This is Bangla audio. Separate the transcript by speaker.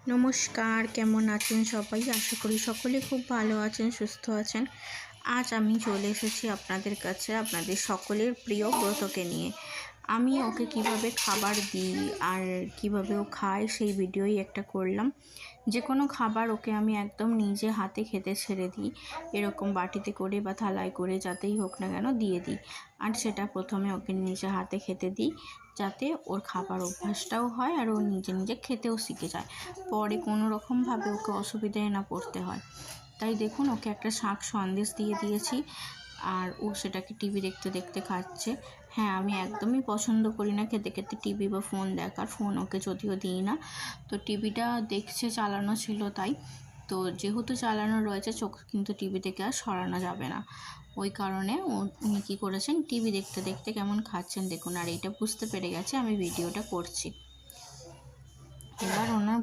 Speaker 1: নমস্কার, কেমন আছেন সবাই? আশা করি সকলে খুব ভালো আছেন, সুস্থ আছেন। আজ আমি চলে এসেছি আপনাদের কাছে আপনাদের সকলের প্রিয় ব্রতকে নিয়ে। আমি ওকে কিভাবে খাবার দিই আর কিভাবে ও খায় সেই ভিডিওই একটা করলাম। যে কোনো খাবার ওকে আমি একদম নিজে হাতে খেতে ছেড়ে দিই, এরকম বাটিতে করে বা থালায় করে যাতেই হোক না কেন দিয়ে দিই। আর সেটা প্রথমে ওকে নিজে হাতে খেতে দিই, যাতে ওর খাবার অভ্যাসটাও হয় আর ও নিজে নিজে খেতেও শিখে যায়, পরে কোনো রকমভাবে ওকে অসুবিধায় না পড়তে হয়। তাই দেখুন, ওকে একটা শাক সন্দেশ দিয়ে দিয়েছি আর ও সেটাকে টিভি দেখতে দেখতে খাচ্ছে। হ্যাঁ, আমি একদমই পছন্দ করি না খেতে খেতে টিভি বা ফোন দেখার, ফোন ওকে যদিও দিই না। তো টিভিটা দেখছে, চালানো ছিল তাই। তো যেহেতু চালানো রয়েছে, চোখ কিন্তু টিভি থেকে আর সরানো যাবে না। ওই কারণে উনি কী করেছেন, টিভি দেখতে দেখতে কেমন খাচ্ছেন দেখুন। আর এইটা বুঝতে পেরে গেছে আমি ভিডিওটা করছি। এবার ওনার